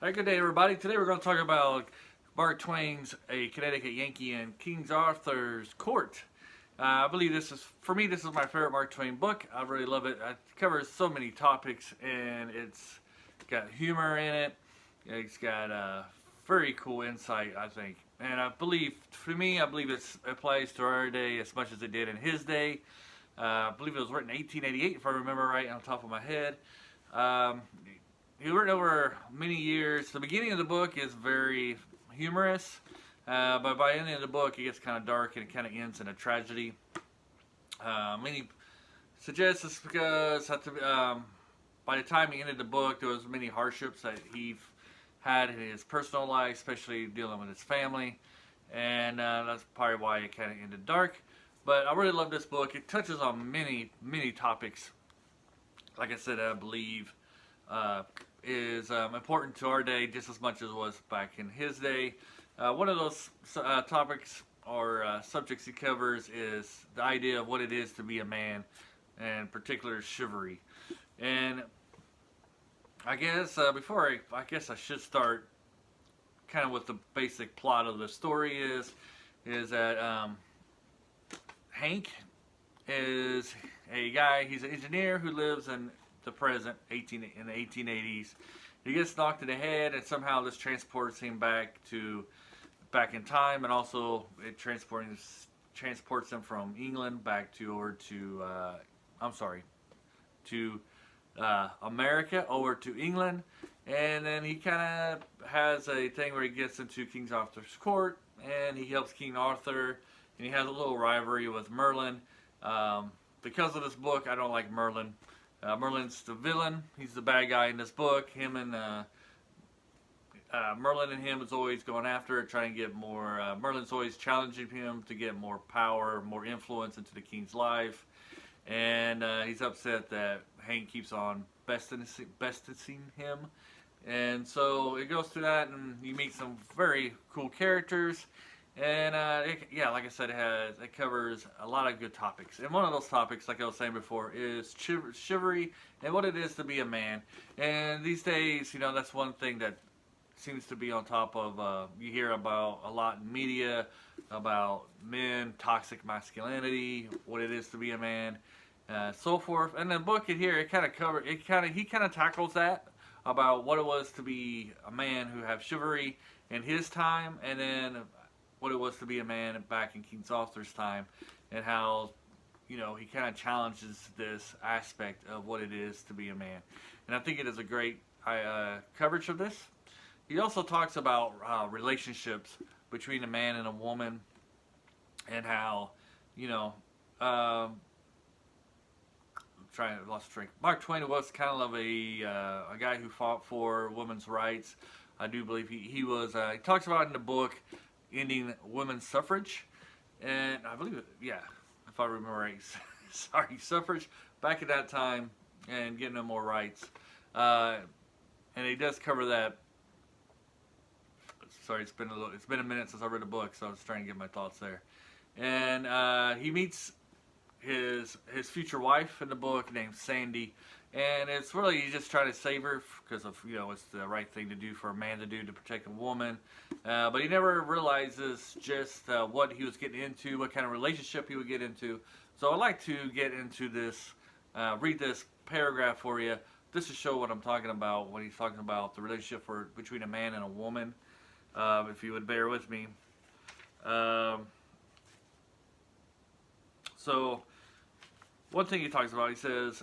Hi, good day, everybody. Today we're going to talk about Mark Twain's A Connecticut Yankee and King Arthur's Court. I believe for me, this is my favorite Mark Twain book. I really love it. It covers so many topics, and it's got humor in it. It's got a very cool insight, I think. And I believe it applies to our day as much as it did in his day. I believe it was written in 1888, if I remember right on top of my head. He written over many years. The beginning of the book is very humorous, but by the end of the book, it gets kind of dark and it kind of ends in a tragedy. Many suggest this because by the time he ended the book, there was many hardships that he had in his personal life, especially dealing with his family, and that's probably why it kind of ended dark. But I really love this book. It touches on many, many topics. Like I said, I believe is important to our day just as much as it was back in his day. One of those topics or subjects he covers is the idea of what it is to be a man, and in particular chivalry. And I guess I should start kind of with the basic plot of the story is that Hank is a guy. He's an engineer who lives in the present, in the 1880s. He gets knocked in the head, and somehow this transports him back in time, and also it transports him from England back to America over to England, and then he kind of has a thing where he gets into King Arthur's court, and he helps King Arthur, and he has a little rivalry with Merlin. Because of this book, I don't like Merlin. Merlin's the villain. He's the bad guy in this book. Merlin and him is always going after it, trying to get more. Merlin's always challenging him to get more power, more influence into the king's life. And he's upset that Hank keeps on besting him. And so it goes through that, and you meet some very cool characters. And like I said, it covers a lot of good topics. And one of those topics, like I was saying before, is chivalry and what it is to be a man. And these days, that's one thing that seems to be on top of, you hear about a lot in media, about men, toxic masculinity, what it is to be a man, so forth. And the book in here, he kind of tackles that, about what it was to be a man who have chivalry in his time, and then what it was to be a man back in King Arthur's time, and how, he kind of challenges this aspect of what it is to be a man. And I think it is a great coverage of this. He also talks about relationships between a man and a woman, and how, lost track. Mark Twain was kind of a guy who fought for women's rights. I do believe he was. He talks about in the book ending women's suffrage, and I believe if I remember right, suffrage back at that time, and getting them more rights. And he does cover that. Sorry, it's been a minute since I read the book, so I was trying to get my thoughts there. And he meets his future wife in the book, named Sandy, and it's really, he's just trying to save her because of, it's the right thing to do for a man to do to protect a woman, but he never realizes just what he was getting into, what kind of relationship he would get into. So I'd like to get into this, read this paragraph for you. This to show what I'm talking about when he's talking about the relationship between a man and a woman. If you would bear with me. So one thing he talks about, he says,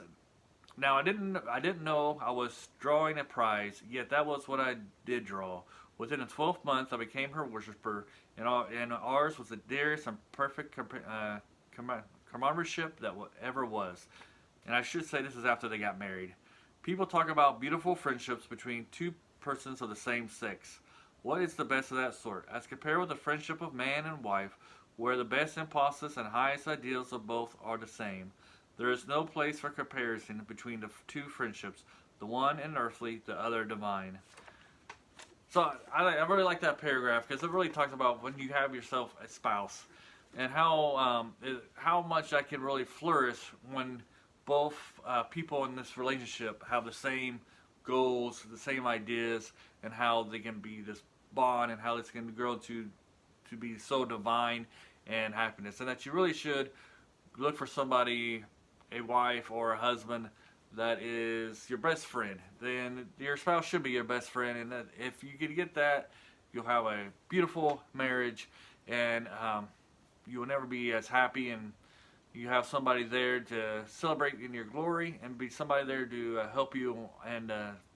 "Now I didn't know I was drawing a prize, yet that was what I did draw. Within the 12th month, I became her worshiper, and ours was the dearest and perfect comradeship that ever was." And I should say this is after they got married. "People talk about beautiful friendships between two persons of the same sex. What is the best of that sort, as compared with the friendship of man and wife, where the best impulses and highest ideals of both are the same? There is no place for comparison between the two friendships, the one earthly, the other divine." So I really like that paragraph, because it really talks about when you have yourself a spouse, and how much that can really flourish when both people in this relationship have the same goals, the same ideas, and how they can be this bond and how it's going to grow to be so divine and happiness. And that you really should look for somebody, a wife or a husband, that is your best friend. Then your spouse should be your best friend, and that if you can get that, you'll have a beautiful marriage, and you will never be as happy, and you have somebody there to celebrate in your glory and be somebody there to help you and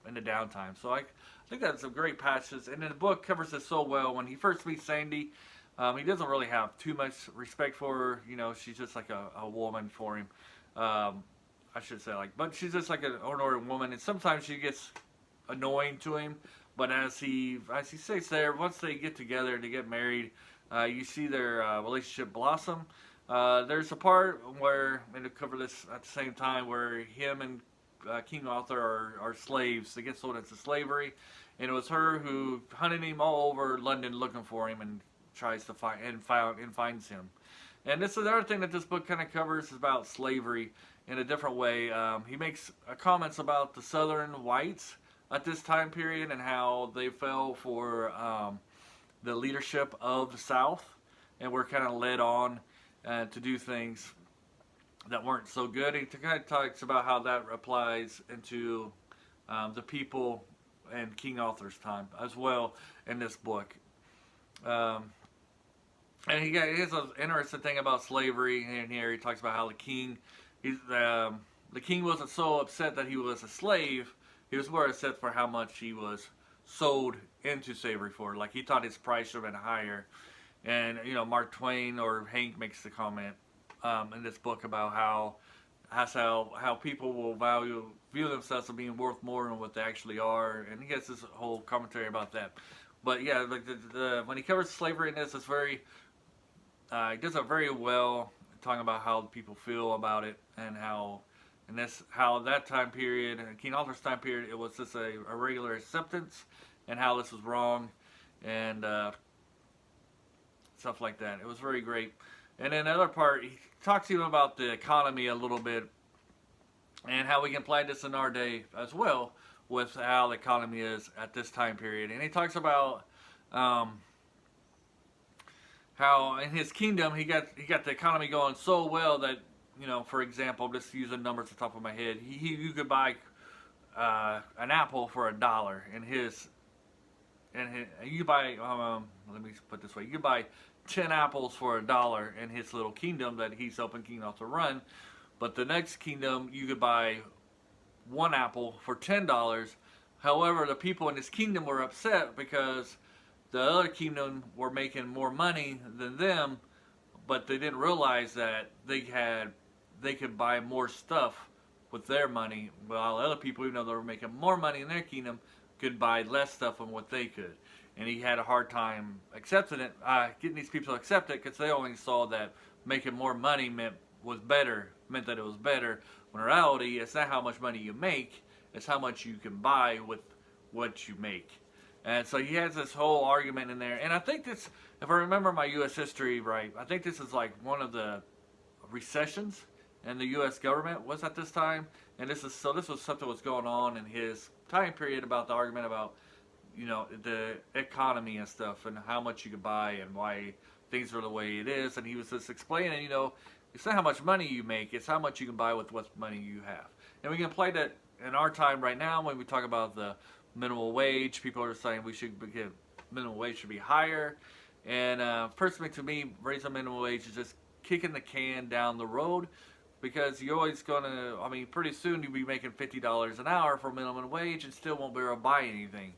in the downtime. So I think that's a great passage, and then the book covers this so well. When he first meets Sandy, he doesn't really have too much respect for her. You know, she's just like a woman for him. I should say, but she's just like an ordinary woman, and sometimes she gets annoying to him. But as he sits there, once they get together and they get married, you see their relationship blossom. There's a part where, and to cover this at the same time, where him and King Arthur are slaves. They get sold into slavery, and it was her who hunted him all over London looking for him and tries to find and finds him. And this is another thing that this book kind of covers, is about slavery in a different way. He makes comments about the Southern whites at this time period and how they fell for the leadership of the South and were kind of led on to do things that weren't so good. He kind of talks about how that applies into the people and King Arthur's time as well in this book. And he has an interesting thing about slavery in here. He talks about how the king wasn't so upset that he was a slave. He was more upset for how much he was sold into slavery for. Like, he thought his price should have been higher. And, you know, Mark Twain or Hank makes the comment in this book about how people will view themselves as being worth more than what they actually are. And he gets this whole commentary about that. But yeah, like when he covers slavery in this, it's very, he does it very well, talking about how people feel about it and how that time period, King Arthur's time period, it was just a regular acceptance, and how this was wrong, and stuff like that. It was very great. And then another part, he talks to you about the economy a little bit, and how we can apply this in our day as well with how the economy is at this time period. And he talks about how in his kingdom he got the economy going so well that, you know, for example, just using numbers off the top of my head, you could buy an apple for $1 you buy let me put it this way, you could buy 10 apples for $1 in his little kingdom that he's helping King Arthur run. But the next kingdom, you could buy one apple for $10. However, the people in this kingdom were upset because the other kingdom were making more money than them, but they didn't realize that they could buy more stuff with their money, while other people, even though they were making more money in their kingdom, could buy less stuff than what they could. And he had a hard time accepting it, getting these people to accept it, because they only saw that making more money meant that it was better. When in reality, it's not how much money you make, it's how much you can buy with what you make. And so he has this whole argument in there. And I think this, if I remember my U.S. history right, I think this is like one of the recessions in the U.S. government was at this time. And this was something that was going on in his time period about the argument about, you know, the economy and stuff and how much you could buy and why things are the way it is. And he was just explaining, you know, it's not how much money you make, it's how much you can buy with what money you have. And we can apply that in our time right now when we talk about the minimum wage. People are saying minimum wage should be higher. And personally, to me, raising minimum wage is just kicking the can down the road, because you're always going to, I mean, pretty soon you'll be making $50 an hour for minimum wage and still won't be able to buy anything.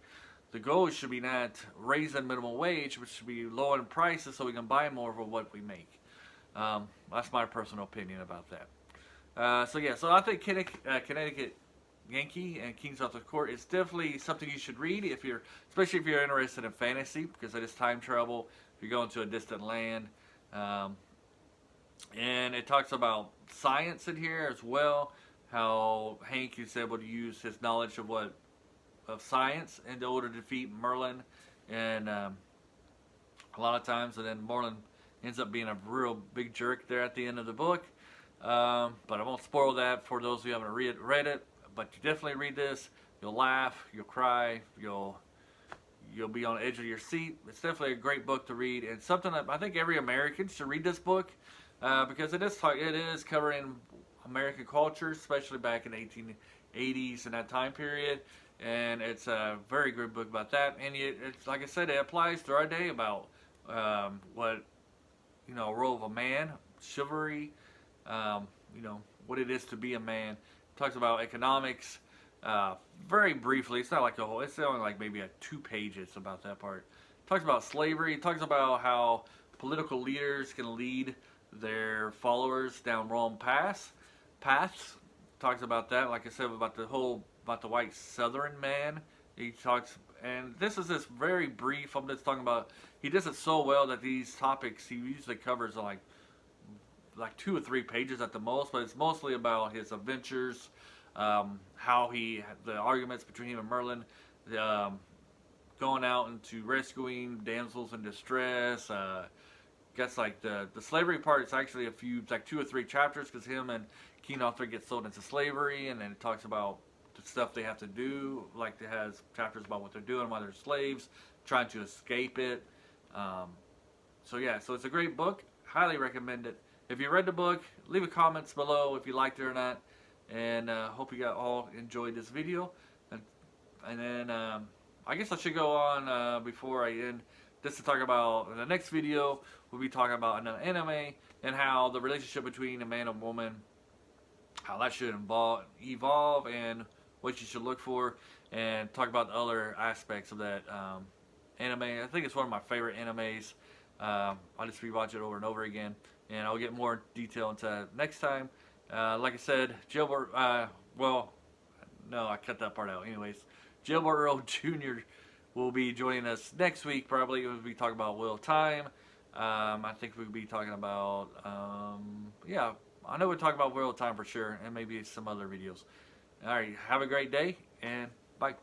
The goal should be not raising minimum wage, but should be lowering prices so we can buy more for what we make. That's my personal opinion about that. So I think Connecticut Yankee and King's Arthur's Court is definitely something you should read especially if you're interested in fantasy, because it is time travel. If you're going to a distant land, and it talks about science in here as well. How Hank is able to use his knowledge of science in order to defeat Merlin, and a lot of times, and then Merlin ends up being a real big jerk there at the end of the book. But I won't spoil that for those who haven't read it. But you definitely read this. You'll laugh, you'll cry, you'll be on the edge of your seat. It's definitely a great book to read, and something that I think every American should read this book because it is covering American culture, especially back in the 1880s and that time period. And it's a very good book about that. And it's like I said, it applies to our day about what role of a man, chivalry, what it is to be a man. It talks about economics. Very briefly, it's not like a whole. It's only like maybe 2 pages about that part. It talks about slavery. It talks about how political leaders can lead their followers down wrong paths. It talks about that. Like I said, about the white Southern man. He talks, and this is just very brief. I'm just talking about. He does it so well that these topics he usually covers are like 2 or 3 pages at the most, but it's mostly about his adventures. How the arguments between him and Merlin, going out into rescuing damsels in distress. Guess like the slavery part is actually like 2 or 3 chapters because him and King Arthur get sold into slavery, and then it talks about the stuff they have to do. Like it has chapters about what they're doing while they're slaves, trying to escape it. So it's a great book. Highly recommend it. If you read the book, leave a comments below if you liked it or not. And hope you all enjoyed this video. And then I guess I should go on before I end just to talk about in the next video. We'll be talking about an anime and how the relationship between a man and woman, how that should evolve and what you should look for, and talk about the other aspects of that anime. I think it's one of my favorite animes. I'll just rewatch it over and over again, and I'll get more detail into that next time. Like I said, Gilbert, no, I cut that part out. Anyways, Gilbert Earl Jr. will be joining us next week, probably. We'll be talking about Wheel of Time. I think we'll be talking about, I know we'll talk about Wheel of Time for sure, and maybe some other videos. All right, have a great day, and bye.